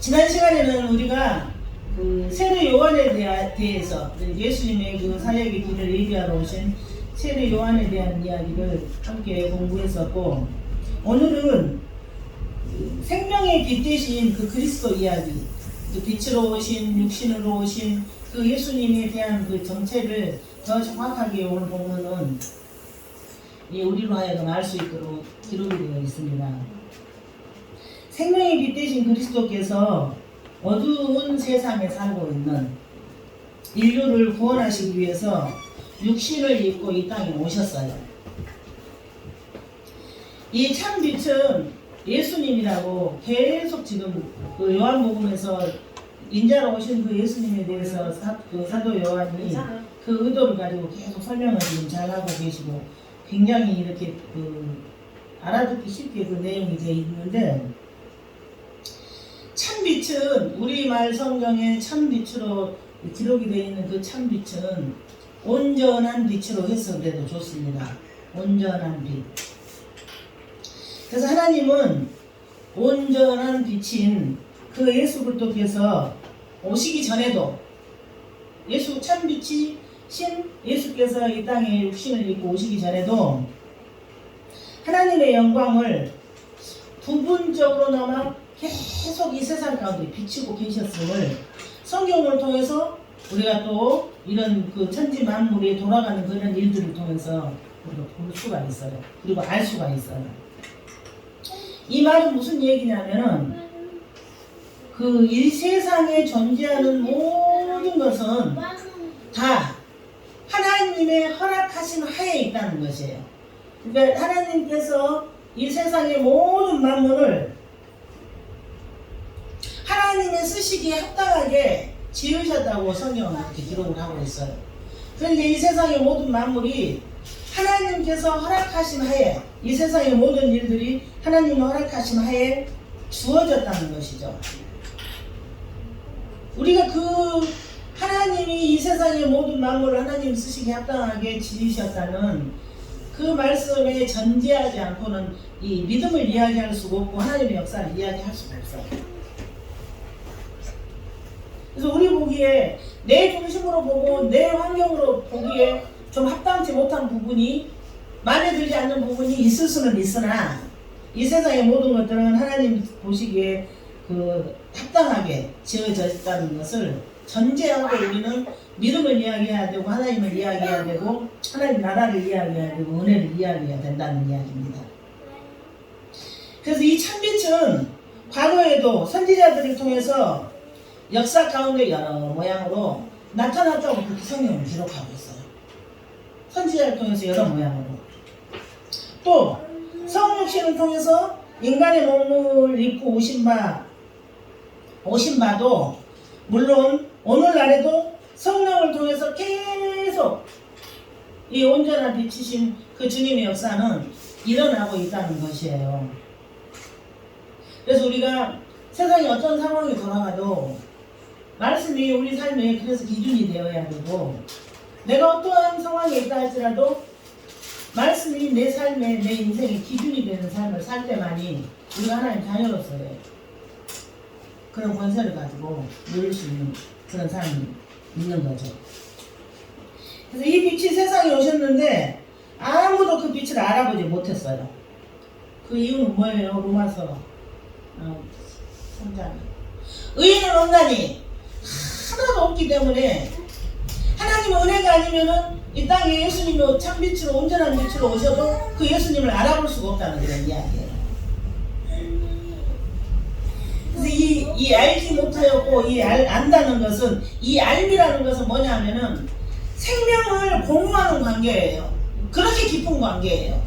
지난 시간에는 우리가 그 세례 요한에 대해서 예수님의 그 사역의 길을 예비하러 오신 세례 요한에 대한 이야기를 함께 공부했었고, 오늘은 생명의 빛 대신 그 그리스도 이야기, 그 빛으로 오신 육신으로 오신 그 예수님에 대한 그 정체를 더 정확하게 오늘 보면은 우리로 하여금 알 수 있도록 기록이 되어 있습니다. 생명의 빛 대신 그리스도께서 어두운 세상에 살고 있는 인류를 구원하시기 위해서 육신을 입고 이 땅에 오셨어요. 이 참 빛은 예수님이라고 계속 지금 그 요한복음에서 인자로 오신 그 예수님에 대해서 사도 요한이 그 의도를 가지고 계속 설명을 지금 잘하고 계시고, 굉장히 이렇게 알아듣기 쉽게 그 내용이 되어 있는데, 참빛은 우리말 성경에 참빛으로 기록이 되어 있는 그 참빛은 온전한 빛으로 해석돼도 좋습니다. 온전한 빛. 그래서 하나님은 온전한 빛인 그 예수 그리스도께서 오시기 전에도, 예수 참빛이 신 예수께서 이 땅에 육신을 입고 오시기 전에도 하나님의 영광을 부분적으로나마 계속 이 세상 가운데 비추고 계셨음을 성경을 통해서 우리가 또 이런 그 천지 만물이 돌아가는 그런 일들을 통해서 우리가 볼 수가 있어요. 그리고 알 수가 있어요. 이 말은 무슨 얘기냐면은 그 이 세상에 존재하는 모든 것은 다 하나님의 허락하신 하에 있다는 것이에요. 그러니까 하나님께서 이 세상의 모든 만물을 하나님의 쓰시기에 합당하게 지으셨다고 성경은 그렇게 기록을 하고 있어요. 그런데 이 세상의 모든 만물이 하나님께서 허락하신 하에, 이 세상의 모든 일들이 하나님의 허락하신 하에 주어졌다는 것이죠. 우리가 그 하나님이 이 세상의 모든 만물을 하나님 쓰시기에 합당하게 지으셨다는 그 말씀에 전제하지 않고는 이 믿음을 이야기할 수가 없고 하나님의 역사를 이야기할 수가 없어요. 그래서 우리 보기에 내 중심으로 보고 내 환경으로 보기에 좀 합당치 못한 부분이, 마음에 들지 않는 부분이 있을 수는 있으나, 이 세상의 모든 것들은 하나님 보시기에 그 합당하게 지어졌다는 것을 전제하고 우리는 믿음을 이야기해야 되고, 하나님을 이야기해야 되고, 하나님 나라를 이야기해야 되고, 은혜를 이야기해야 된다는 이야기입니다. 그래서 이 참빛은 과거에도 선지자들을 통해서 역사 가운데 여러 모양으로 나타났다고 그렇게 성경은 기록하고 있어요. 선지자를 통해서 여러 모양으로. 또 성육신을 통해서 인간의 몸을 입고 오신 바도 물론 오늘날에도 성령을 통해서 계속 이 온전한 빛이신 그 주님의 역사는 일어나고 있다는 것이에요. 그래서 우리가 세상에 어떤 상황이 돌아가도 말씀이 우리 삶에 그래서 기준이 되어야 되고, 내가 어떠한 상황에 있다 할지라도 말씀이 내 삶에, 내 인생의 기준이 되는 삶을 살 때만이 우리가 하나님 자녀로서의 그런 권세를 가지고 누릴 수 있는 그런 삶이 있는 거죠. 그래서 이 빛이 세상에 오셨는데 아무도 그 빛을 알아보지 못했어요. 그 이유는 뭐예요? 로마서 3장. 의인은 없나니 하나도 없기 때문에, 하나님의 은혜가 아니면은 이 땅에 예수님이 참빛으로 온전한 빛으로 오셔도 그 예수님을 알아볼 수가 없다는 그런 이야기예요. 그래서 이 알지 못하였고 안다는 것은, 이 알미라는 것은 뭐냐면은 생명을 공유하는 관계예요. 그렇게 깊은 관계예요.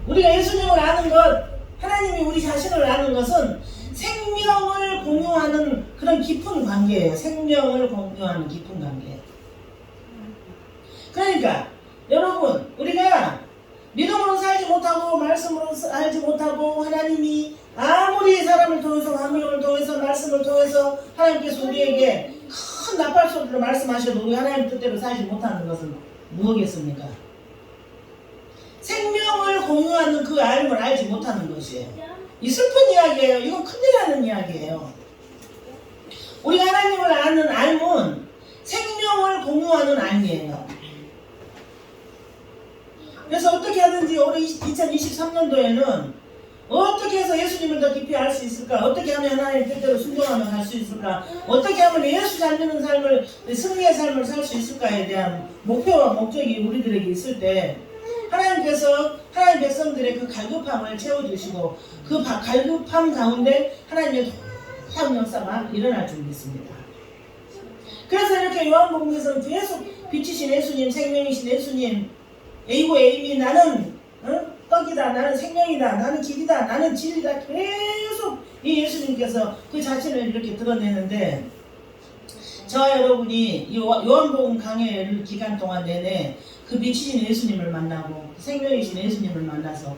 우리가 예수님을 아는 것, 하나님이 우리 자신을 아는 것은 생명을 공유하는 그런 깊은 관계예요. 생명을 공유하는 깊은 관계예요. 그러니까 여러분, 우리가 믿음으로 살지 못하고 말씀으로 살지 못하고, 하나님이 아무리 사람을 통해서, 환경을 통해서, 말씀을 통해서 하나님께서 우리에게 큰 나팔소리로 말씀하셔도 우리 하나님 뜻대로 살지 못하는 것은 무엇이겠습니까? 생명을 공유하는 그 알을 알지 못하는 것이에요. 이 슬픈 이야기예요. 이건 큰일 나는 이야기예요. 우리가 하나님을 아는 알문, 생명을 공유하는 알이에요. 그래서 어떻게 하든지 올해 2023년도에는 어떻게 해서 예수님을 더 깊이 알 수 있을까? 어떻게 하면 하나님 뜻대로 순종하며 갈 수 있을까? 어떻게 하면 예수 잘 믿는 삶을, 승리의 삶을 살 수 있을까에 대한 목표와 목적이 우리들에게 있을 때 하나님께서 하나님 백성들의 그 갈급함을 채워주시고 그 갈급함 가운데 하나님의 놀라운 역사가 일어날 줄 믿습니다. 그래서 이렇게 요한복음에서는 계속 빛이신 예수님, 생명이신 예수님, A고 A이 나는 떡이다, 나는 생명이다, 나는 길이다, 나는 진리다, 계속 이 예수님께서 그 자신을 이렇게 드러내는데, 저와 여러분이 이 요한복음 강해 기간 동안 내내 그 빛이신 예수님을 만나고 생명이신 예수님을 만나서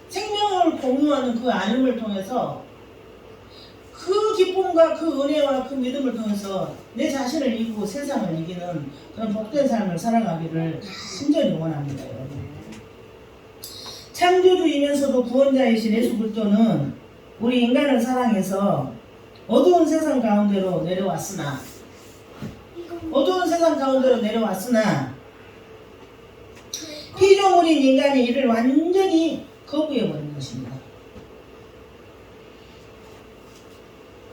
생명을 공유하는 그 안음을 통해서 그 기쁨과 그 은혜와 그 믿음을 통해서 내 자신을 이기고 세상을 이기는 그런 복된 삶을 살아가기를 심전히 원합니다. 여러분. 창조주이면서도 구원자이신 예수 그리스도는 우리 인간을 사랑해서 어두운 세상 가운데로 내려왔으나 피조물인 인간이 이를 완전히 거부해버린 것입니다.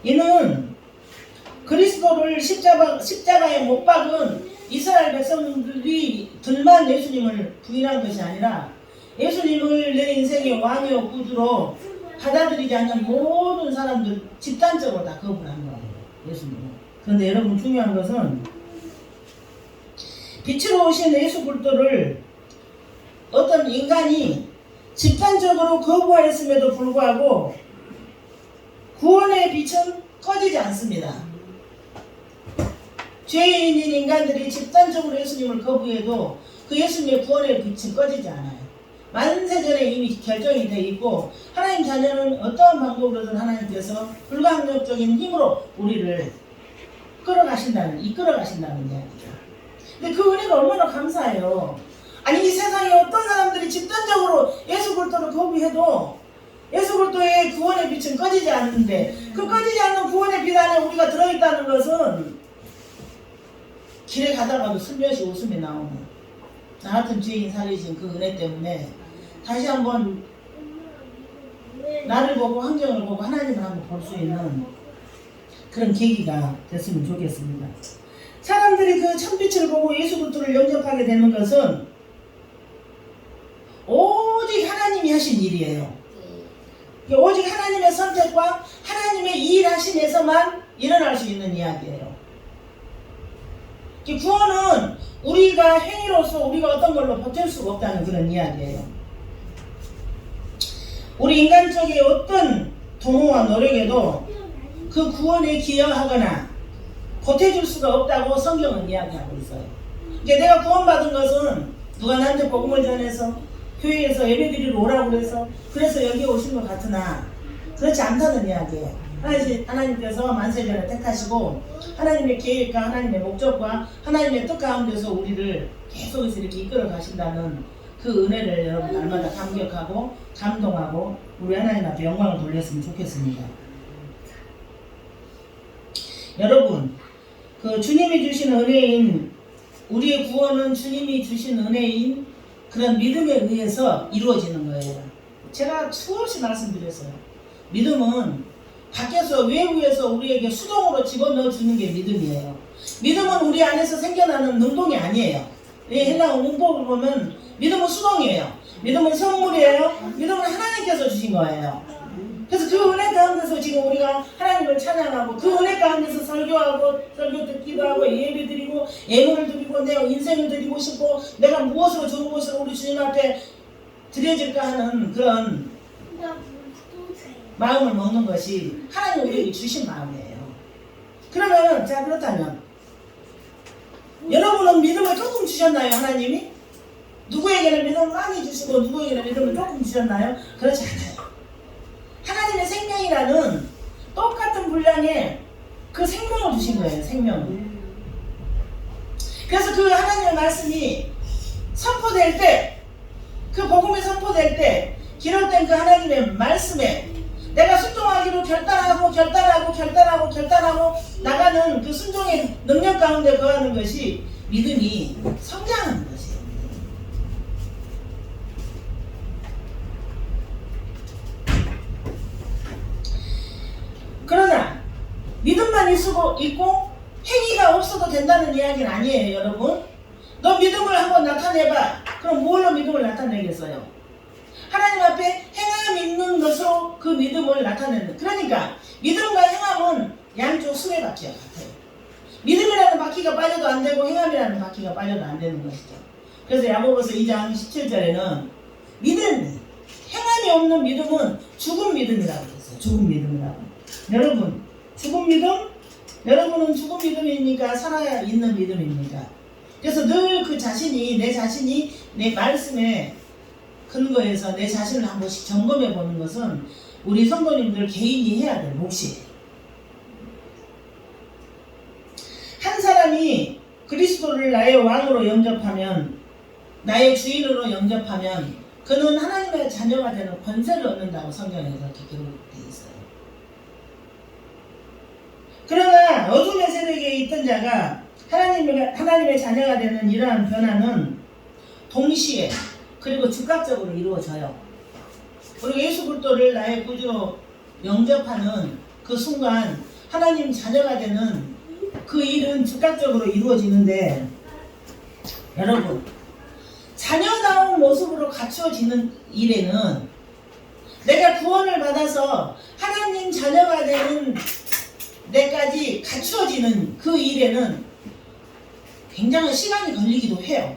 이는 그리스도를 십자가에 못 박은 이스라엘 백성들이 들만 예수님을 부인한 것이 아니라 예수님을 내 인생의 왕이요 구주로 받아들이지 않는 모든 사람들 집단적으로 다 거부를 한 거예요. 예수님은. 그런데 여러분 중요한 것은 빛으로 오신 예수 그리스도를 어떤 인간이 집단적으로 거부하였음에도 불구하고 구원의 빛은 꺼지지 않습니다. 죄인인 인간들이 집단적으로 예수님을 거부해도 그 예수님의 구원의 빛은 꺼지지 않아요. 만세전에 이미 결정이 되어 있고 하나님 자녀는 어떠한 방법으로든 하나님께서 불가항력적인 힘으로 우리를 이끌어 가신다는 이야기죠. 근데 그 은혜가 얼마나 감사해요. 아니 이 세상에 어떤 사람들이 집단적으로 예수 그리스도를 거부해도 예수 그리스도의 구원의 빛은 꺼지지 않는데 그 꺼지지 않는 구원의 빛 안에 우리가 들어있다는 것은 길에 가다가도 슬며시 웃음이 나오는 나 같은 죄인 살리신 그 은혜 때문에 다시 한번 나를 보고 환경을 보고 하나님을 한번 볼 수 있는 그런 계기가 됐으면 좋겠습니다. 사람들이 그 참빛을 보고 예수 그리스도를 영접하게 되는 것은 오직 하나님이 하신 일이에요. 오직 하나님의 선택과 하나님의 일하심에서만 일어날 수 있는 이야기예요. 구원은 우리가 행위로서 우리가 어떤 걸로 버틸 수가 없다는 그런 이야기예요. 우리 인간적인 어떤 도모와 노력에도 그 구원에 기여하거나 보태줄 수가 없다고 성경은 이야기하고 있어요. 내가 구원받은 것은 누가 나한테 복음을 전해서 교회에서 예배드리러 오라고 그래서 여기 오신 것 같으나 그렇지 않다는 이야기예요. 하나님께서 만세전에 택하시고 하나님의 계획과 하나님의 목적과 하나님의 뜻 가운데서 우리를 계속해서 이렇게 이끌어 가신다는 그 은혜를 여러분 날마다 감격하고 감동하고 우리 하나님 앞에 영광을 돌렸으면 좋겠습니다. 여러분 그 주님이 주신 은혜인 우리의 구원은 주님이 주신 은혜인 그런 믿음에 의해서 이루어지는 거예요. 제가 수없이 말씀드렸어요. 믿음은 밖에서 외부에서 우리에게 수동으로 집어넣어 주는 게 믿음이에요. 믿음은 우리 안에서 생겨나는 능동이 아니에요. 헬라어 문법을 보면 믿음은 수동이에요. 믿음은 선물이에요. 믿음은 하나님께서 주신 거예요. 그래서 그 은혜 가운데서 지금 우리가 하나님을 찬양하고 그 은혜 가운데서 설교 듣기도 하고 예배 드리고 예물을 드리고 내 인생을 드리고 싶고 내가 무엇으로 좋은 것으로 우리 주님 앞에 드려질까 하는 그런 마음을 먹는 것이 하나님 우리에게 주신 마음이에요. 그러면 자 그렇다면 여러분은 믿음을 조금 주셨나요? 하나님이? 누구에게는 믿음을 많이 주시고 누구에게는 믿음을 조금 주셨나요? 그렇지 않아요. 하나님의 생명이라는 똑같은 분량의 그 생명을 주신 거예요. 생명을. 그래서 그 하나님의 말씀이 선포될 때 그 복음이 선포될 때 기록된 그 하나님의 말씀에 내가 순종하기로 결단하고 나가는 그 순종의 능력 가운데 거하는 것이 믿음이 성장하는 것이에요. 그러나 믿음만 있고 행위가 없어도 된다는 이야기는 아니에요, 여러분. 너 믿음을 한번 나타내봐. 그럼 뭘로 믿음을 나타내겠어요? 하나님 앞에 행함 있는 것으로 그 믿음을 나타내는. 그러니까 믿음과 행함은 양쪽 수레바퀴와 같아요. 믿음이라는 바퀴가 빠져도 안 되고 행함이라는 바퀴가 빠져도 안 되는 것이죠. 그래서 야고보서 2장 17절에는 믿음이, 행함이 없는 믿음은 죽은 믿음이라고 했어요. 죽은 믿음이라고. 여러분, 죽은 믿음? 여러분은 죽은 믿음입니까? 살아있는 믿음입니까? 그래서 늘 그 자신이, 내 말씀에 근거해서 내 자신을 한 번씩 점검해 보는 것은 우리 성도님들 개인이 해야 될 몫이에요. 한 사람이 그리스도를 나의 왕으로 영접하면, 나의 주인으로 영접하면 그는 하나님의 자녀가 되는 권세를 얻는다고 성경에서 그렇게 기록되어 있어요. 그러나 어둠의 세력에 있던 자가 하나님의 자녀가 되는 이러한 변화는 동시에 그리고 즉각적으로 이루어져요. 그리고 예수 그리스도를 나의 구주로 영접하는 그 순간 하나님 자녀가 되는 그 일은 즉각적으로 이루어지는데, 여러분, 자녀다운 모습으로 갖추어지는 일에는, 내가 구원을 받아서 하나님 자녀가 되는 데까지 갖추어지는 그 일에는 굉장한 시간이 걸리기도 해요.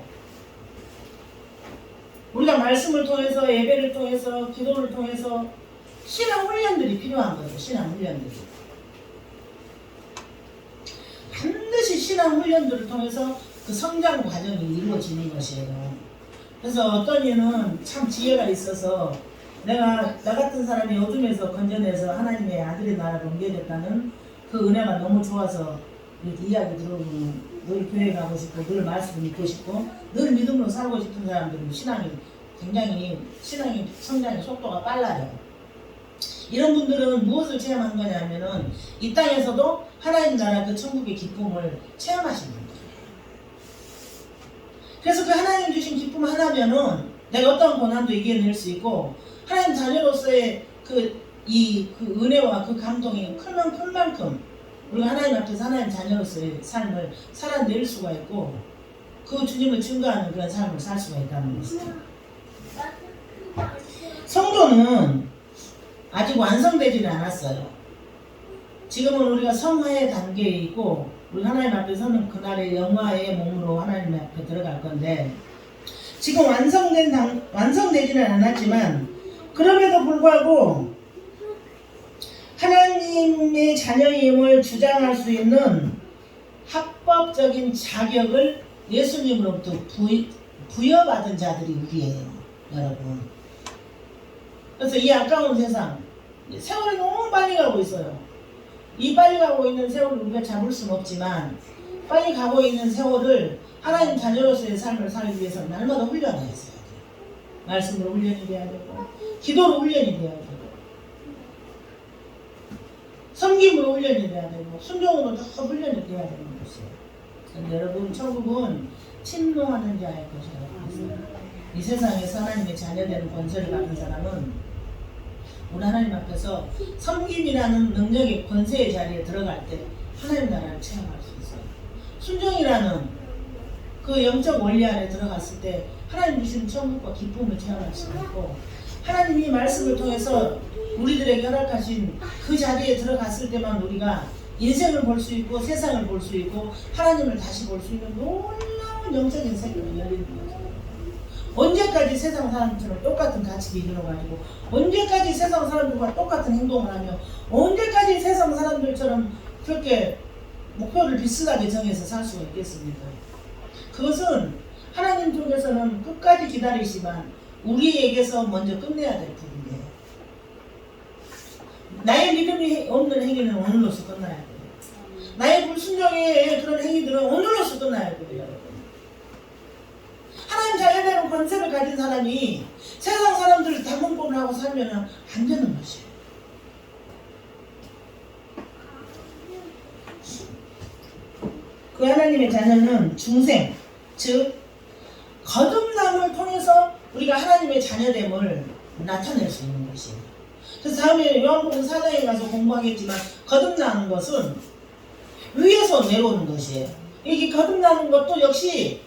우리가 말씀을 통해서, 예배를 통해서, 기도를 통해서 신앙 훈련들이 필요한 거예요. 신앙 훈련들이. 반드시 신앙 훈련들을 통해서 그 성장 과정이 이루어지는 것이에요. 그래서 어떤 이는 참 지혜가 있어서, 내가 나 같은 사람이 어둠에서 건져내서 하나님의 아들의 나라로 옮겨졌다는 그 은혜가 너무 좋아서 이렇게 이야기 들어보면 늘 교회 가고 싶고, 늘 말씀 믿고 싶고, 늘 믿음으로 살고 싶은 사람들은 신앙이 성장의 속도가 빨라요. 이런 분들은 무엇을 체험한 거냐면은 이 땅에서도 하나님 나라 그 천국의 기쁨을 체험하시는 거예요. 그래서 그 하나님 주신 기쁨 하나면은 내가 어떤 고난도 이겨낼 수 있고, 하나님 자녀로서의 그 은혜와 그 감동이 큰 만큼 우리가 하나님 앞에서 하나님 자녀로서의 삶을 살아낼 수가 있고, 그 주님을 증거하는 그런 삶을 살 수가 있다는 것이죠. 성도는 아직 완성되지는 않았어요. 지금은 우리가 성화의 단계에 있고, 우리 하나님 앞에 서는 그날의 영화의 몸으로 하나님 앞에 들어갈 건데, 지금 완성되지는 않았지만, 그럼에도 불구하고 하나님의 자녀임을 주장할 수 있는 합법적인 자격을 예수님으로부터 부여받은 자들이 우리예요, 여러분. 그래서 이 아까운 세상, 세월이 너무 빨리 가고 있어요. 이 빨리 가고 있는 세월을 우리가 잡을 수는 없지만, 빨리 가고 있는 세월을 하나님 자녀로서의 삶을 살기 위해서 날마다 훈련해야 돼요. 말씀으로 훈련이 돼야 되고, 기도로 훈련이 돼야 되고, 섬김으로 훈련이 돼야 되고, 순종으로 더 훈련이 돼야 되는 것이에요. 그런데 여러분, 천국은 침노하는 자의 것이라고 했어요. 이 세상에서 하나님의 자녀되는 권세를 받은 사람은 우리 하나님 앞에서 섬김이라는 능력의 권세의 자리에 들어갈 때 하나님 나라를 체험할 수 있어요. 순종이라는 그 영적 원리 안에 들어갔을 때 하나님 주시는 천국과 기쁨을 체험할 수 있고, 하나님이 말씀을 통해서 우리들에게 허락하신 그 자리에 들어갔을 때만 우리가 인생을 볼 수 있고, 세상을 볼 수 있고, 하나님을 다시 볼 수 있는 놀라운 영적인 세계가 열리는 거죠. 언제까지 세상 사람들처럼 똑같은 가치 기준을 가지고, 언제까지 세상 사람들과 똑같은 행동을 하며, 언제까지 세상 사람들처럼 그렇게 목표를 비슷하게 정해서 살 수가 있겠습니까? 그것은 하나님 쪽에서는 끝까지 기다리시지만 우리에게서 먼저 끝내야 될 부분이에요. 나의 믿음이 없는 행위는 오늘로서 끝나야 돼요. 나의 불순종의 그런 행위들은 오늘로서 끝나야 돼요, 여러분. 하나님 자녀되는 권세를 가진 사람이 세상 사람들을 당근권을 하고 살면 안 되는 것이에요. 그 하나님의 자녀는 중생, 즉 거듭남을 통해서 우리가 하나님의 자녀됨을 나타낼 수 있는 것이에요. 그래서 다음에 요한복음 4장에 가서 공부하겠지만 거듭나는 것은 위에서 내려오는 것이에요. 이게 거듭나는 것도 역시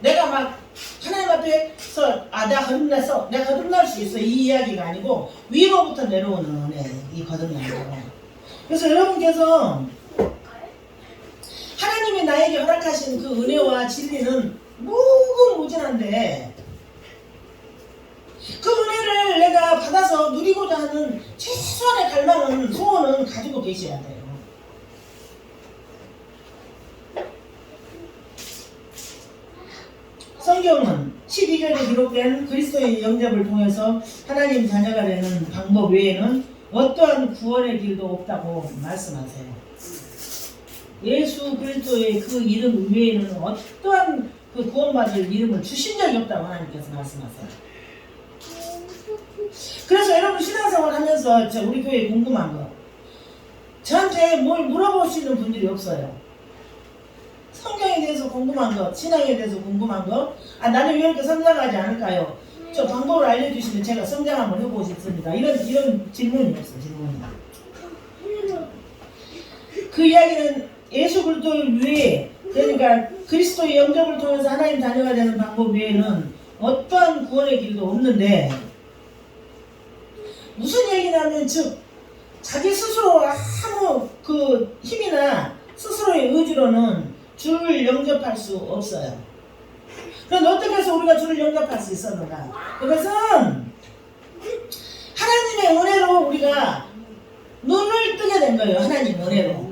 내가 막 하나님 앞에서 내가 거듭났어, 내가 거듭날 수 있어, 이 이야기가 아니고 위로부터 내려오는 은혜, 이 거듭나는 거. 그래서 여러분께서 하나님이 나에게 허락하신 그 은혜와 진리는 무궁무진한데 그 은혜를 내가 받아서 누리고자 하는 최소한의 갈망은, 소원은 가지고 계셔야 돼요. 성경은 12절에 기록된 그리스도의 영접을 통해서 하나님 자녀가 되는 방법 외에는 어떠한 구원의 길도 없다고 말씀하세요. 예수 그리스도의 그 이름 외에는 어떠한 그 구원받을 이름을 주신 적이 없다고 하나님께서 말씀하세요. 그래서 여러분 신앙생활 하면서 우리 교회에 궁금한 거, 저한테 뭘 물어보시는 분들이 없어요. 성경에 대해서 궁금한 거, 신앙에 대해서 궁금한 거, 나는 왜 이렇게 성장하지 않을까요? 저 방법을 알려주시면 제가 성장 한번 해보고 싶습니다. 이런 질문이 없어요. 질문이. 그 이야기는 예수 그리스도 외에, 그러니까 그리스도의 영접을 통해서 하나님 자녀가 되는 방법 외에는 어떠한 구원의 길도 없는데, 무슨 얘기냐면 즉 자기 스스로 아무 그 힘이나 스스로의 의지로는 주를 영접할 수 없어요. 그런데 어떻게 해서 우리가 주를 영접할 수 있었는가? 그것은 하나님의 은혜로 우리가 눈을 뜨게 된 거예요. 하나님 은혜로.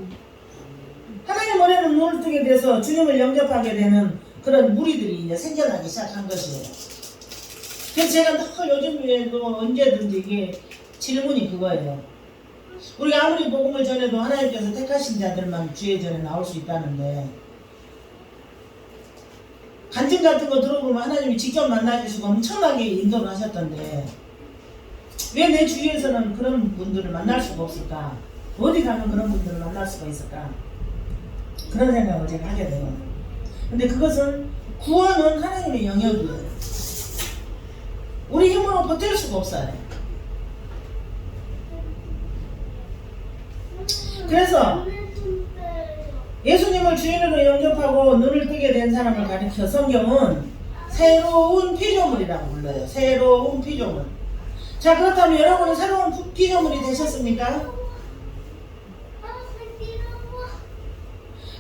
하나님 은혜로 눈을 뜨게 돼서 주님을 영접하게 되는 그런 무리들이 이제 생겨나기 시작한 것이에요. 그래서 제가 늘 요즘에도 언제든지 이게 질문이 그거예요. 우리가 아무리 복음을 전해도 하나님께서 택하신 자들만 주의 전에 나올 수 있다는데, 간증 같은 거 들어보면 하나님이 직접 만나주시고 엄청나게 인도를 하셨던데 왜 내 주위에서는 그런 분들을 만날 수가 없을까? 어디 가면 그런 분들을 만날 수가 있을까? 그런 생각을 제가 하게 돼요. 근데 그것은 구원은 하나님의 영역이에요. 우리 힘으로 버틸 수가 없어요. 그래서 예수님을 주인으로 영접하고 눈을 뜨게 된 사람을 가리켜 성경은 새로운 피조물이라고 불러요. 새로운 피조물. 자, 그렇다면 여러분은 새로운 피조물이 되셨습니까?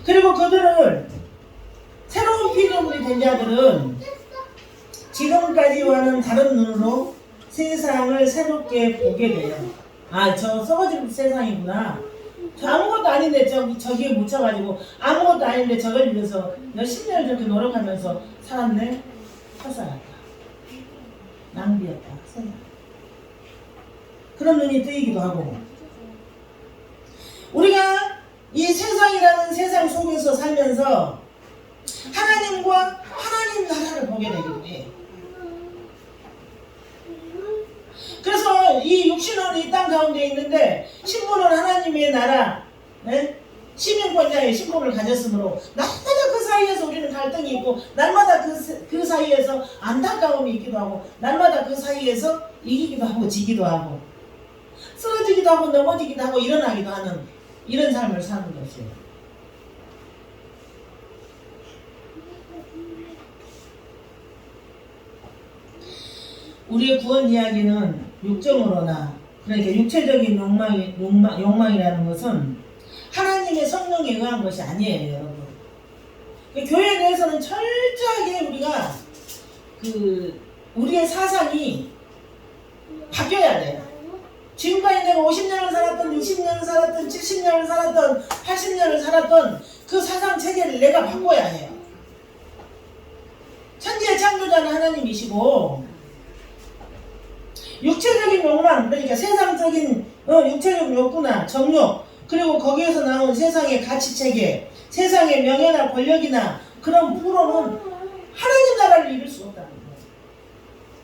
그리고 그들을, 새로운 피조물이 된 자들은 지금까지와는 다른 눈으로 세상을 새롭게 보게 돼요. 저 썩어질 세상이구나. 저 아무것도 아닌데 저기에 묻혀가지고 아무것도 아닌데 저걸 위해서 몇십 년을 저렇게 노력하면서 살았네? 헛살았다. 낭비였다. 세상. 그런 눈이 뜨이기도 하고, 우리가 이 세상이라는 세상 속에서 살면서 하나님과 하나님 나라를 보게 되기도 해. 그래서 이 육신은 이 땅 가운데 있는데 신분은 하나님의 나라, 네? 시민권자의 신분을 가졌으므로 날마다 그 사이에서 우리는 갈등이 있고, 날마다 그 사이에서 안타까움이 있기도 하고, 날마다 그 사이에서 이기기도 하고 지기도 하고, 쓰러지기도 하고 넘어지기도 하고 일어나기도 하는 이런 삶을 사는 것이에요. 우리의 구원 이야기는 육정으로나, 그러니까 육체적인 욕망이라는 것은 하나님의 성령에 의한 것이 아니에요, 여러분. 교회에 대해서는 철저하게 우리가 우리의 사상이 바뀌어야 돼요. 지금까지 내가 50년을 살았던, 60년을 살았던, 70년을 살았던, 80년을 살았던 그 사상 체계를 내가 바꿔야 해요. 천지의 창조자는 하나님이시고, 육체적인 욕망, 그러니까 세상적인 육체적 욕구나 정욕, 그리고 거기에서 나온 세상의 가치체계, 세상의 명예나 권력이나 그런 프로는 하나님 나라를 이룰 수 없다는 거예요.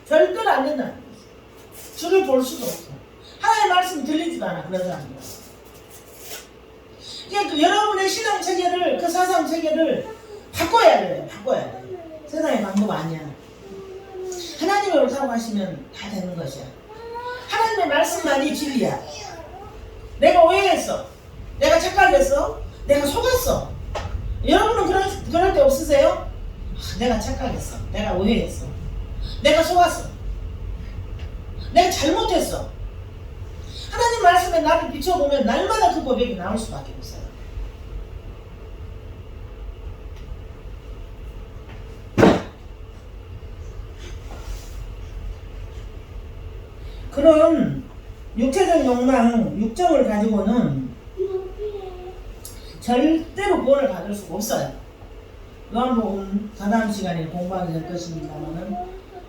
절대로 안 된다는 거예요. 주를 볼 수도 없어. 하나님의 말씀이 들리지도 않아, 그런 사람들은. 그러니까 여러분의 신앙 체계를, 그 사상 체계를 바꿔야 돼요. 바꿔야 돼. 세상의 방법 아니야. 하나님이 옳다고 하시면 다 되는 것이야. 하나님의 말씀만이 진리야. 내가 오해했어. 내가 착각했어. 내가 속았어. 여러분은 그럴 때 없으세요? 내가 착각했어. 내가 오해했어. 내가 속았어. 내가 잘못했어. 하나님 말씀에 나를 비춰보면 날마다 그 고백이 나올 수밖에 없어요. 그런 육체적 욕망, 육정을 가지고는 절대로 구원을 받을 수가 없어요. 요한복음 다다음 시간에 공부하게 될 것입니다만은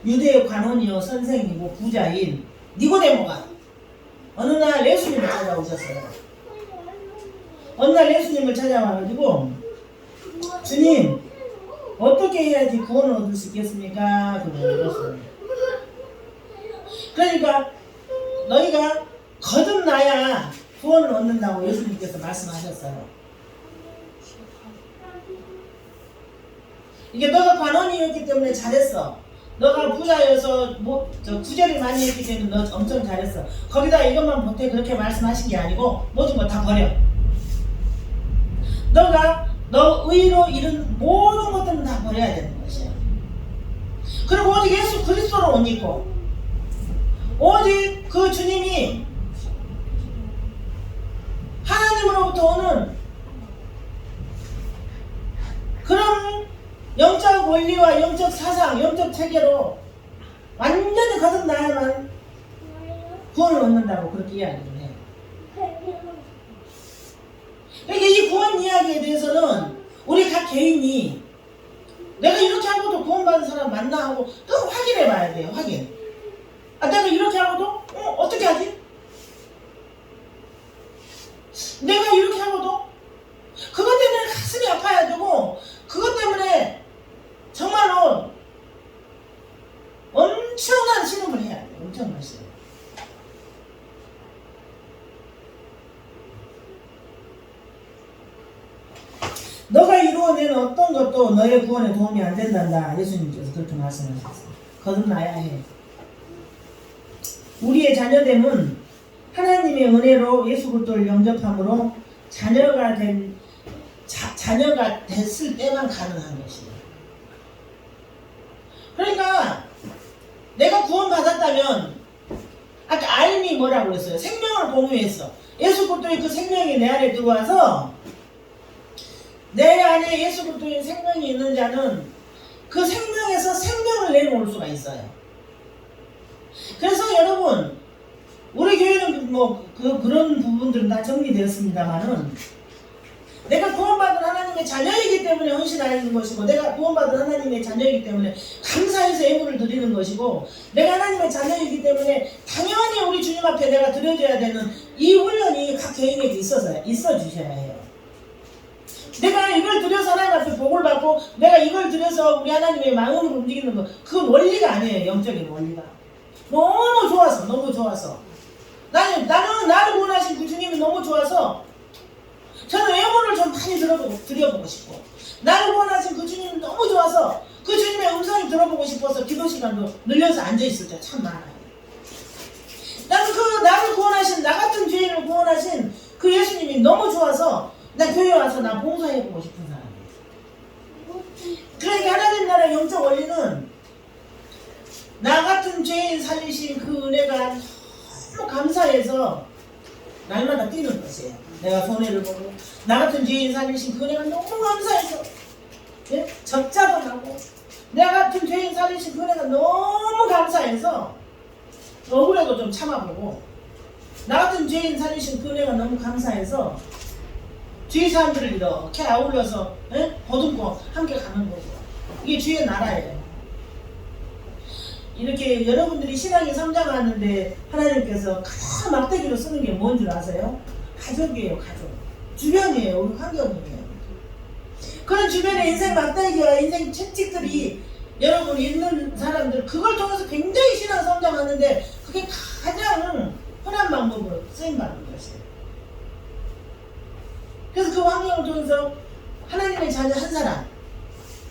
유대의 관원이요 선생이고 부자인 니고데모가 어느 날 예수님을 찾아오셨어요. 어느 날 예수님을 찾아와가지고 주님 어떻게 해야지 구원을 얻을 수 있겠습니까? 그러셨어요. 그러니까 너희가 거듭나야 구원을 얻는다고 예수님께서 말씀하셨어요. 이게 너가 관원이었기 때문에 잘했어. 너가 부자여서 구제를 많이 했기 때문에 너 엄청 잘했어. 거기다 이것만 보태 그렇게 말씀하신 게 아니고 모든 거 다 버려. 너가 너 의로 이룬 모든 것들은 다 버려야 되는 것이야. 그리고 오직 예수 그리스도로 옷 입고 오직 그 주님이 하나님으로부터 오는 그런 영적 원리와 영적 사상, 영적 체계로 완전히 거듭나야만 구원을 얻는다고 그렇게 이야기를 해요. 그러니까 이 구원 이야기에 대해서는 우리 각 개인이 내가 이렇게 하고도 구원받은 사람 만나 하고 또 확인해 봐야 돼요. 확인. 내가 이렇게 하고도 어떻게 하지? 내가 이렇게 하고도 그것 때문에 가슴이 아파야 되고 그것 때문에 정말로 엄청난 신음을 해야 돼요. 엄청난 신음. 너가 이루어낸 어떤 것도 너의 구원에 도움이 안 된단다. 예수님께서 그렇게 말씀하셨어요. 거듭나야 해. 우리의 자녀됨은 하나님의 은혜로 예수 그리스도를 영접함으로 자녀가 됐을 때만 가능한 것이에요. 그러니까 내가 구원받았다면 아까 알미 뭐라고 그랬어요? 생명을 공유했어. 예수 그리스도의 그 생명이 내 안에 들어와서 내 안에 예수 그리스도의 생명이 있는 자는 그 생명에서 생명을 내놓을 수가 있어요. 그래서 여러분 우리 교회는 그런 부분들은 다 정리되었습니다만은 내가 구원받은 하나님의 자녀이기 때문에 헌신하는 것이고 내가 구원받은 하나님의 자녀이기 때문에 감사해서 예물을 드리는 것이고 내가 하나님의 자녀이기 때문에 당연히 우리 주님 앞에 내가 드려줘야 되는 이 훈련이 각 개인에게 있어 주셔야 해요. 내가 이걸 드려서 하나님 앞에 복을 받고 내가 이걸 드려서 우리 하나님의 마음으로 움직이는 거 그 원리가 아니에요. 영적인 원리가. 너무 좋아서 나는 나를 구원하신 그 주님이 너무 좋아서 저는 예물을 좀 많이 드려보고 싶고 나를 구원하신 그 주님이 너무 좋아서 그 주님의 음성을 들어보고 싶어서 기도 시간도 늘려서 앉아있을 때 참 많아요. 나는 그 나를 구원하신 나 같은 죄인을 구원하신 그 예수님이 너무 좋아서 나 교회 와서 나 봉사해보고 싶은 사람이에요. 그러니까 하나님 나라의 영적 원리는 나 같은 죄인 살리신 그 은혜가 너무 감사해서 날마다 뛰는 것이에요. 내가 손해를 보고 나 같은 죄인 살리신 그 은혜가 너무 감사해서 적자도 나고 나 같은 죄인 살리신 그 은혜가 너무 감사해서 억울해도 좀 참아보고 나 같은 죄인 살리신 그 은혜가 너무 감사해서 주위 사람들을 이렇게 아울러서 보듬고 함께 가는 거고 이게 주의 나라예요. 이렇게 여러분들이 신앙이 성장하는데 하나님께서 가장 막대기로 쓰는 게 뭔 줄 아세요? 가족이에요. 가족. 주변이에요. 우리 환경이에요. 그런 주변의 인생 막대기와 인생 채찍들이 여러분 있는 사람들 그걸 통해서 굉장히 신앙 성장하는데 그게 가장 흔한 방법으로 쓰임 받는 것이에요. 그래서 그 환경을 통해서 하나님의 자녀 한 사람,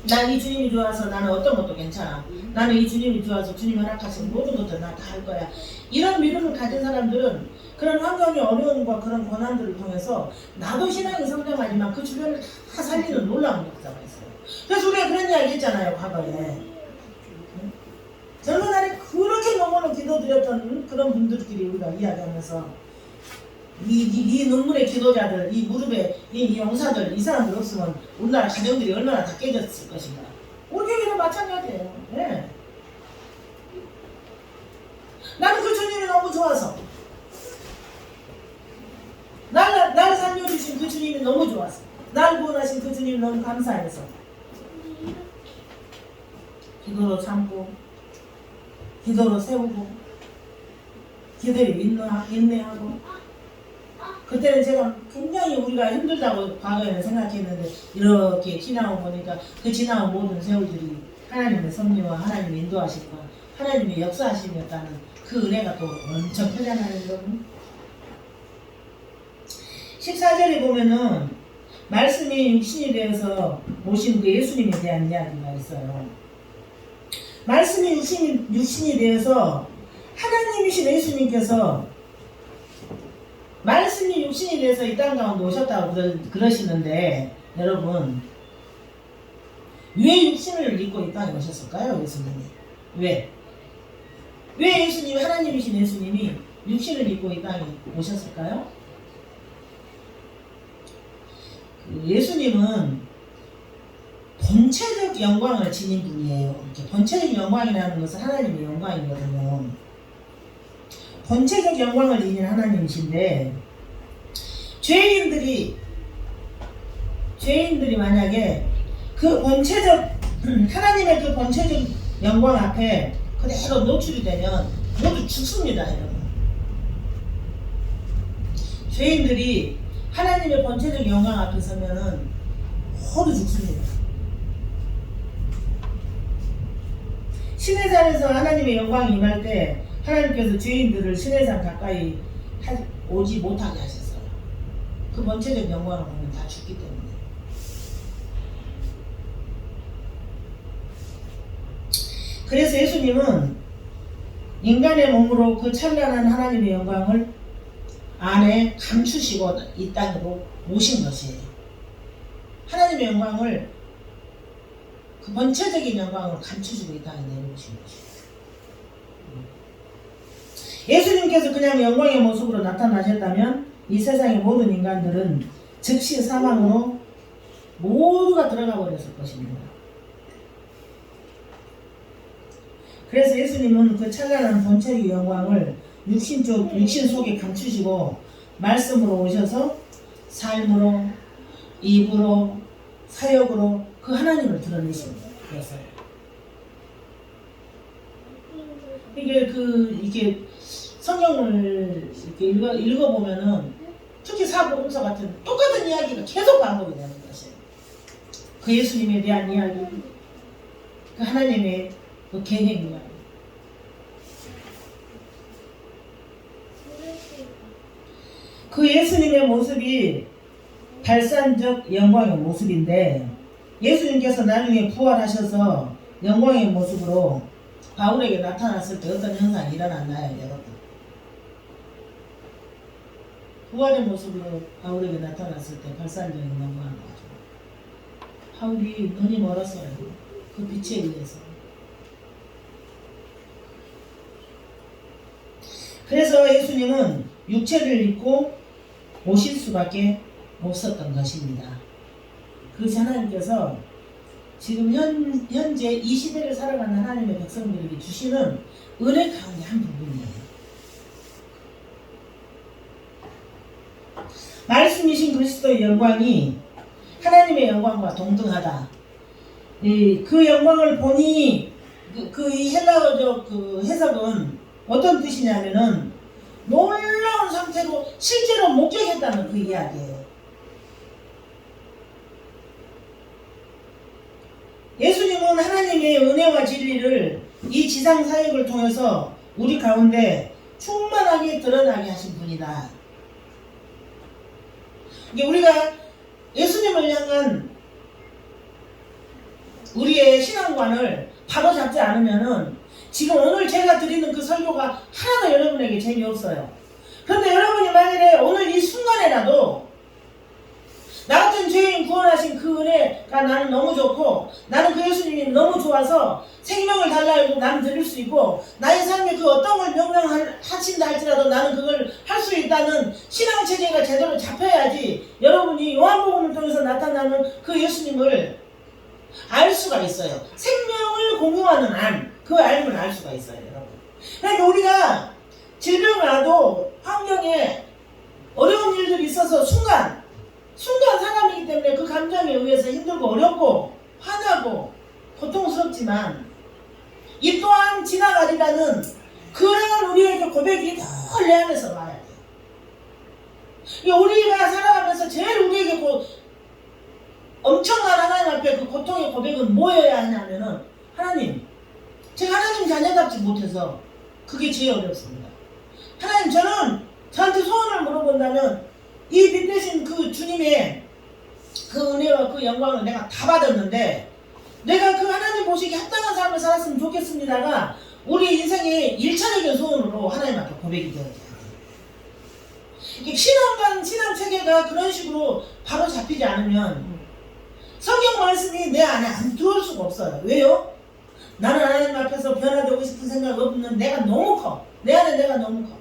난 이 주님이 좋아서 나는 어떤 것도 괜찮아. 나는 이 주님이 좋아서 주님 허락하신 모든 것들 나 다 할 거야. 이런 믿음을 가진 사람들은 그런 환경의 어려움과 그런 고난들을 통해서 나도 신앙이 성장하지만 그 주변을 다 살리는 놀라운 역사가 있어요. 그래서 우리가 그런 이야기 했잖아요, 과거에. 젊은 날에 그렇게 너무나 기도드렸던 그런 분들끼리 우리가 이야기하면서 이 눈물의 기도자들, 이 무릎에 이 용사들, 이 사람들 없으면 우리나라 가정들이 얼마나 다 깨졌을 것인가. 우리 교회도 마찬가지예요. 네. 나는 그 주님이 너무 좋아서, 나를 살려주신 그 주님이 너무 좋아서, 나를 구원하신 그 주님이 너무 감사해서 기도로 참고, 기도로 세우고, 기도로 인내하고. 그때는 제가 굉장히 우리가 힘들다고 과거에는 생각했는데 이렇게 지나고 보니까 그 지나온 모든 세월들이 하나님의 섭리와 하나님의 인도하심과 하나님의 역사하심이었다는 그 은혜가 또 엄청 크잖아요, 여러분. 14절에 보면은 말씀이 육신이 되어서 오신 그 예수님에 대한 이야기가 있어요. 말씀이 육신이 되어서 하나님이신 예수님께서 말씀이 육신이 돼서 이 땅 가운데 오셨다고 그러시는데 여러분 왜 육신을 입고 이 땅에 오셨을까요? 예수님이 왜 예수님이 하나님이신 예수님이 육신을 입고 이 땅에 오셨을까요? 예수님은 본체적 영광을 지닌 분이에요. 본체적 영광이라는 것은 하나님의 영광이거든요. 본체적 영광을 지닌 하나님이신데 죄인들이 만약에 그 본체적 하나님의 그 본체적 영광 앞에 그대로 노출이 되면 모두 죽습니다, 여러분. 죄인들이 하나님의 본체적 영광 앞에 서면은 모두 죽습니다. 시내산에서 하나님의 영광이 임할 때 하나님께서 죄인들을 시내산 가까이 오지 못하게 하셨어요. 그 본체적 영광을 보면 다 죽기 때문에. 그래서 예수님은 인간의 몸으로 그 찬란한 하나님의 영광을 안에 감추시고 이 땅으로 오신 것이에요. 하나님의 영광을 그 본체적인 영광을 감추시고 이 땅에 내려오신 것이에요. 예수님께서 그냥 영광의 모습으로 나타나셨다면 이 세상의 모든 인간들은 즉시 사망으로 모두가 들어가 버렸을 것입니다. 그래서 예수님은 그 찬란한 본체의 영광을 육신 속에 감추시고 말씀으로 오셔서 삶으로, 입으로, 사역으로 그 하나님을 드러내신 거였어요. 이게 성경을 이렇게 읽어보면은 특히 사복음서 같은 똑같은 이야기가 계속 반복이 되는 것이에요. 그 예수님에 대한 이야기, 그 하나님의 그 계획 이야기. 그 예수님의 모습이 발산적 영광의 모습인데 예수님께서 나중에 부활하셔서 영광의 모습으로 바울에게 나타났을 때 어떤 현상이 일어났나요, 여러분? 부활의 모습으로 바울에게 나타났을 때 발산적인 영광을 가지고 바울이 눈이 멀었어요. 그 빛에 의해서. 그래서 예수님은 육체를 입고 오실 수밖에 없었던 것입니다. 그것이 하나님께서 지금 현재 이 시대를 살아가는 하나님의 백성들에게 주시는 은혜 가운데 한 부분이에요. 말씀이신 그리스도의 영광이 하나님의 영광과 동등하다. 그 영광을 보니 이 헬라어적 그 해석은 어떤 뜻이냐면은 놀라운 상태로 실제로 목격했다는 그 이야기예요. 예수님은 하나님의 은혜와 진리를 이 지상 사역을 통해서 우리 가운데 충만하게 드러나게 하신 분이다. 이게 우리가 예수님을 향한 우리의 신앙관을 바로잡지 않으면은 지금 오늘 제가 드리는 그 설교가 하나도 여러분에게 재미없어요. 그런데 여러분이 만일에 오늘 이 순간에라도 나 같은 죄인 구원하신 그 은혜가 나는 너무 좋고 나는 그 예수님이 너무 좋아서 생명을 달라 해도 나는 드릴 수 있고 나의 삶에 그 어떤 걸 명령하신다 할지라도 나는 그걸 할 수 있다는 신앙체계가 제대로 잡혀야지 여러분이 요한복음을 통해서 나타나는 그 예수님을 알 수가 있어요. 생명을 공유하는 알, 그 알을 알 수가 있어요, 여러분. 그러니까 우리가 질병을 와도 환경에 어려운 일들이 있어서 순간 사람이기 때문에 그 감정에 의해서 힘들고 어렵고 화나고 고통스럽지만 이 또한 지나가리라는 그런 우리에게 고백이 늘 내 안에서 와야 돼요. 우리가 살아가면서 제일 우리에게 엄청난 하나님 앞에 그 고통의 고백은 뭐여야 하냐면은 하나님, 제가 하나님 자녀답지 못해서 그게 제일 어렵습니다. 하나님, 저는 저한테 소원을 물어본다면 이 빛 대신 그 주님의 그 은혜와 그 영광을 내가 다 받았는데 내가 그 하나님 보시기에 합당한 삶을 살았으면 좋겠습니다가 우리 인생의 1차적인 소원으로 하나님 앞에 고백이 되어야 돼요. 이게 신앙체계가 그런 식으로 바로 잡히지 않으면 성경 말씀이 내 안에 안 들어올 수가 없어요. 왜요? 나는 하나님 앞에서 변화되고 싶은 생각 없는 내가 너무 커. 내 안에 내가 너무 커.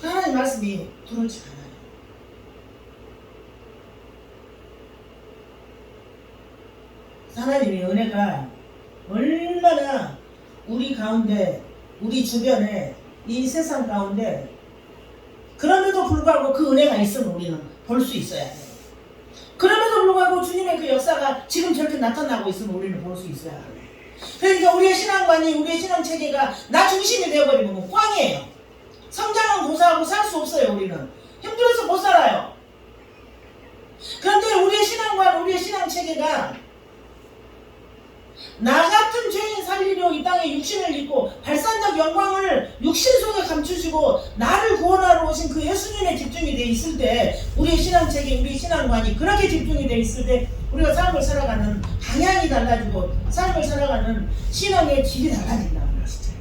그 하나님 말씀이 들어오지 않아요. 하나님의 은혜가 얼마나 우리 가운데, 우리 주변에, 이 세상 가운데 그럼에도 불구하고 그 은혜가 있으면 우리는 볼 수 있어야 돼요. 그럼에도 불구하고 주님의 그 역사가 지금 저렇게 나타나고 있으면 우리는 볼 수 있어야 해요. 그러니까 우리의 신앙관이, 우리의 신앙체계가 나 중심이 되어버리면 꽝이에요. 성장은 고사하고 살 수 없어요. 우리는 힘들어서 못 살아요. 그런데 우리의 신앙관, 우리의 신앙체계가 나 같은 죄인 살리려 이 땅에 육신을 입고 발산적 영광을 육신 속에 감추시고 나를 구원하러 오신 그 예수님에 집중이 돼 있을 때 우리의 신앙체계, 우리의 신앙관이 그렇게 집중이 돼 있을 때 우리가 삶을 살아가는 방향이 달라지고 삶을 살아가는 신앙의 질이 달라진다는 것이죠.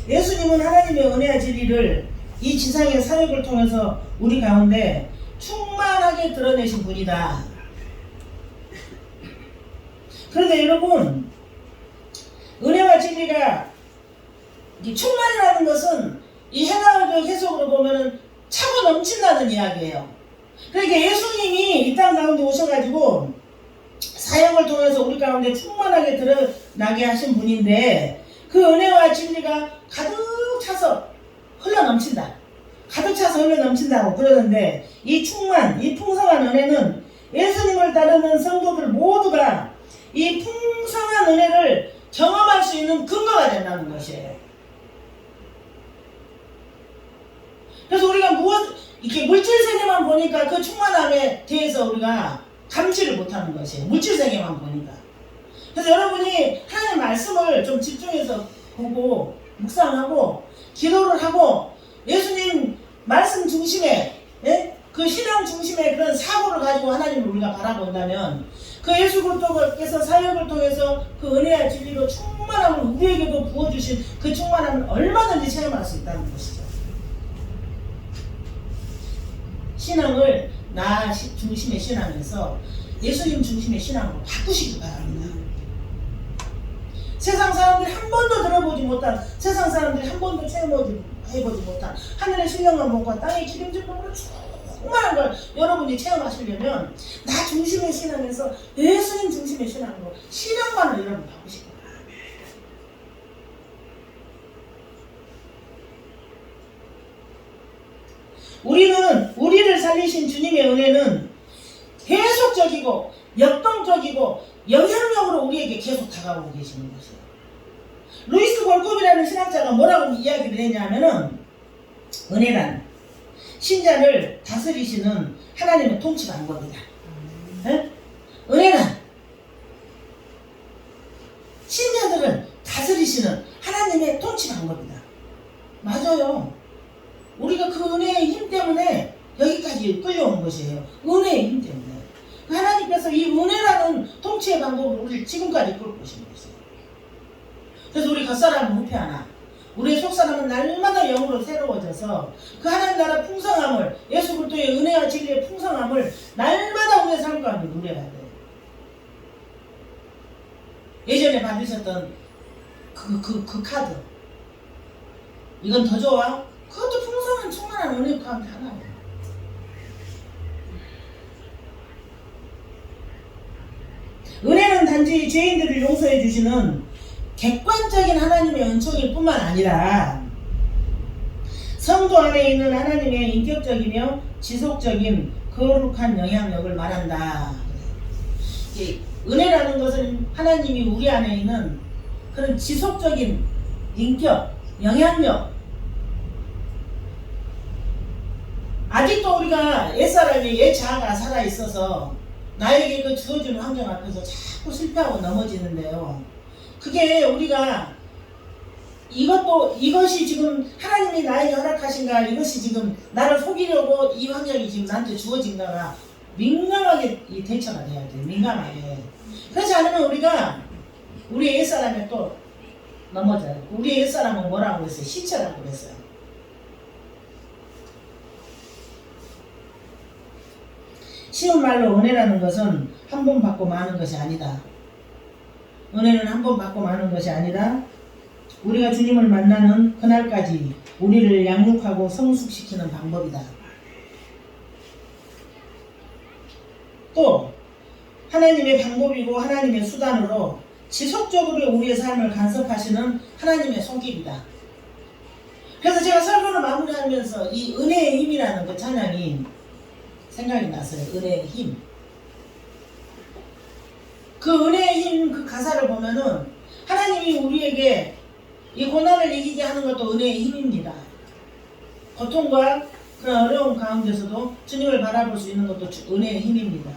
예수님은 하나님의 은혜와 진리를 이 지상의 사역을 통해서 우리 가운데 충만하게 드러내신 분이다. 그런데 여러분, 은혜와 진리가 충만이라는 것은 이 해나의 해석으로 보면은 차고 넘친다는 이야기예요. 그러니까 예수님이 이 땅 가운데 오셔가지고 사역을 통해서 우리 가운데 충만하게 드러나게 하신 분인데 그 은혜와 진리가 가득 차서 흘러 넘친다. 가득 차서 흘러 넘친다고 그러는데 이 충만, 이 풍성한 은혜는 예수님을 따르는 성도들 모두가 이 풍성한 은혜를 경험할 수 있는 근거가 된다는 것이에요. 그래서 우리가 이렇게 물질 세계만 보니까 그 충만함에 대해서 우리가 감지를 못하는 것이에요. 물질 세계만 보니까. 그래서 여러분이 하나님 말씀을 좀 집중해서 보고 묵상하고 기도를 하고 예수님 말씀 중심에, 그 신앙 중심의 그런 사고를 가지고 하나님을 우리가 바라본다면 그 예수 그리스도께서 사역을 통해서 그 은혜와 진리로 충만함을 우리에게도 부어주신 그 충만함을 얼마든지 체험할 수 있다는 것이죠. 신앙을 나 중심의 신앙에서 예수님 중심의 신앙으로 바꾸시기 바랍니다. 세상 사람들이 한 번도 들어보지 못한, 세상 사람들이 한 번도 체험해보지 못한 하늘의 신령한 복과 땅의 기름진 복으로 충만한 걸 여러분이 체험하시려면 나 중심의 신앙에서 예수님 중심의 신앙으로 신앙관을 여러분 바꾸시기 바랍니다. 우리를 살리신 주님의 은혜는 계속적이고 역동적이고 영향력으로 우리에게 계속 다가오고 계시는 것이에요. 루이스 볼컵이라는 신학자가 뭐라고 이야기를 했냐면은 은혜란 신자를 다스리시는 하나님의 통치 방법이다. 네? 은혜는 신자들을 다스리시는 하나님의 통치 방법이다. 맞아요. 우리가 그 은혜의 힘 때문에 여기까지 끌려온 것이에요. 은혜의 힘 때문에. 하나님께서 이 은혜라는 통치의 방법을 우리를 지금까지 끌고 오신 것이에요. 그래서 우리 겉사람은 후패하나 우리의 속사람은 날마다 영으로 새로워져서 그 하나님 나라 풍성함을, 예수 그리스도의 은혜와 진리의 풍성함을 날마다 우리의 삶 가운데 누려야 돼요. 예전에 받으셨던 그 카드, 이건 더 좋아? 그것도 풍성한 충만한 은혜 가운데 하나예요. 은혜는 단지 죄인들을 용서해 주시는 객관적인 하나님의 은총일 뿐만 아니라 성도 안에 있는 하나님의 인격적이며 지속적인 거룩한 영향력을 말한다. 은혜라는 것은 하나님이 우리 안에 있는 그런 지속적인 인격, 영향력. 아직도 우리가 옛사람이 옛자아가 살아있어서 나에게 그 주어지는 환경 앞에서 자꾸 실패하고 넘어지는데요. 그게 우리가 이것이 지금 하나님이 나에게 허락하신가, 이것이 지금 나를 속이려고 이 환경이 지금 나한테 주어진가가 민감하게 이 대처가 돼야 돼. 민감하게. 그렇지 않으면 우리가 우리 옛사람에 또 넘어져요. 우리 옛사람은 뭐라고 그랬어요? 시체라고 그랬어요. 쉬운 말로 은혜라는 것은 한 번 받고 마는 것이 아니다. 은혜는 한 번 받고 마는 것이 아니라 우리가 주님을 만나는 그날까지 우리를 양육하고 성숙시키는 방법이다. 또 하나님의 방법이고 하나님의 수단으로 지속적으로 우리의 삶을 간섭하시는 하나님의 손길이다. 그래서 제가 설교를 마무리하면서 이 은혜의 힘이라는 그 찬양이 생각이 났어요. 은혜의 힘. 그 은혜의 힘, 그 가사를 보면은 하나님이 우리에게 이 고난을 이기게 하는 것도 은혜의 힘입니다. 고통과 그런 어려움 가운데서도 주님을 바라볼 수 있는 것도 은혜의 힘입니다.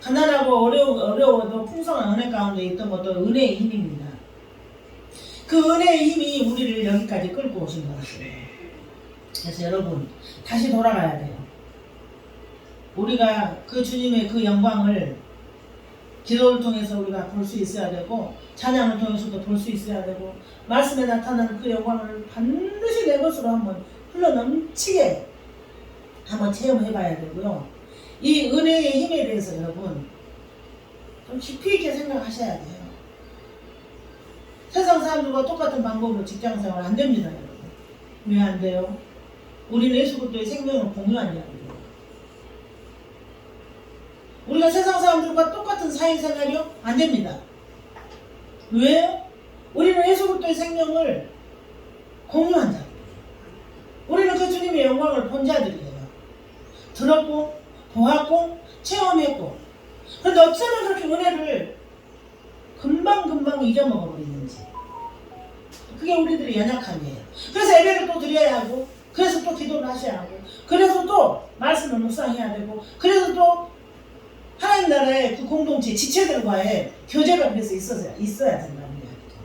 가난하고 어려워도 풍성한 은혜 가운데 있던 것도 은혜의 힘입니다. 그 은혜의 힘이 우리를 여기까지 끌고 오신 것 같아요. 그래서 여러분, 다시 돌아가야 돼요. 우리가 그 주님의 그 영광을 기도를 통해서 우리가 볼 수 있어야 되고, 찬양을 통해서도 볼 수 있어야 되고, 말씀에 나타나는 그 영광을 반드시 내 것으로 한번 흘러넘치게 한번 체험해 봐야 되고요. 이 은혜의 힘에 대해서 여러분 좀 깊이 있게 생각하셔야 돼요. 세상 사람들과 똑같은 방법으로 직장생활 안 됩니다, 여러분. 왜 안 돼요? 우리는 예수 그리스도의 생명을 공유하냐고요. 우리가 세상 사람들과 똑같은 사회생활이요? 안 됩니다. 왜요? 우리는 예수 그리스도의 생명을 공유한다. 우리는 그 주님의 영광을 본 자들이에요. 들었고 보았고 체험했고. 그런데 어쩌면 그렇게 은혜를 금방 잊어먹어버리는지. 그게 우리들의 연약함이에요. 그래서 예배를 또 드려야 하고, 그래서 또 기도를 하셔야 하고, 그래서 또 말씀을 묵상해야 되고, 그래서 또 하나님 나라의 그 공동체 지체들과의 교제가 그래서 있어야 된다는 이야기죠.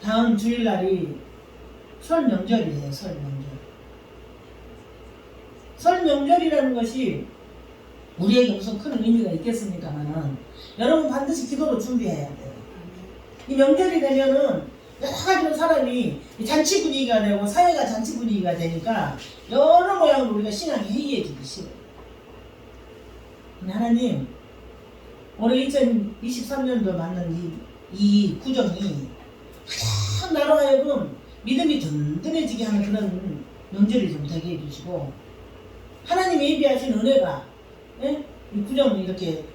다음 주일날이 설 명절이에요. 설 명절. 설 명절이라는 것이 우리에게 무슨 큰 의미가 있겠습니까만은 여러분 반드시 기도로 준비해야 돼요. 이 명절이 되면은 여러 가지로 사람이 잔치 분위기가 되고 사회가 잔치 분위기가 되니까 여러 모양으로 우리가 신앙이 해이해지기 싫어요. 하나님, 올해 2023년도 맞는 이 구정이 가장 나로 하여금 믿음이 든든해지게 하는 그런 명절이 좀 되게 해주시고, 하나님이 예비하신 은혜가 이 구정을 이렇게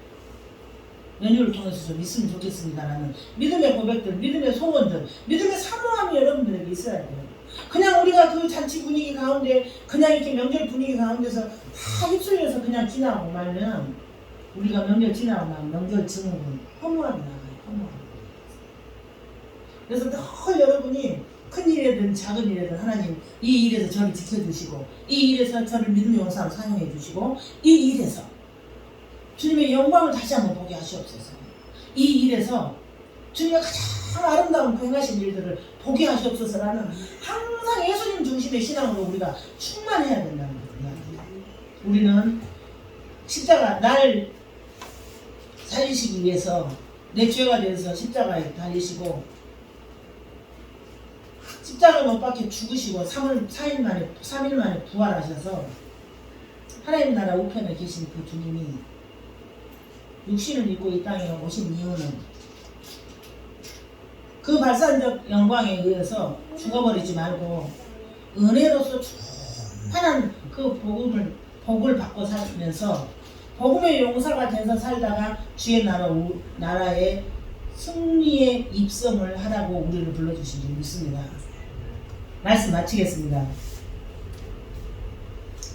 연휴를 통해서 좀 있으면 좋겠습니다라는 믿음의 고백들, 믿음의 소원들, 믿음의 사모함이 여러분들에게 있어야 돼요. 그냥 우리가 그 잔치 분위기 가운데, 그냥 이렇게 명절 분위기 가운데서 다 휩쓸려서 그냥 지나고 말면, 우리가 명절 지나고 나면 명절 증후군 허무함이 나와요. 허무함. 그래서 늘 여러분이 큰일에 일이든 작은 일이든 하나님 이 일에서 저를 지켜주시고 이 일에서 저를 믿음의 용사로 사용해 주시고 이 일에서 주님의 영광을 다시 한번 보게 하시옵소서. 이 일에서 주님의 가장 아름다운 행하신 일들을 보게 하시옵소서라는 항상 예수님 중심의 신앙으로 우리가 충만해야 된다는 거예요. 우리는 십자가 나를 살리시기 위해서 내 죄가 되어서 십자가에 달리시고 십자가 못 박혀 죽으시고 3일 만에 부활하셔서 하나님 나라 우편에 계신 그 주님이 육신을 입고 이 땅에 오신 이유는 그 발산적 영광에 의해서 죽어버리지 말고 은혜로서 충만한 그 복을 받고 살면서 복음의 용사가 돼서 살다가 주의 나라의 승리의 입성을 하라고 우리를 불러주신 줄 믿습니다. 말씀 마치겠습니다.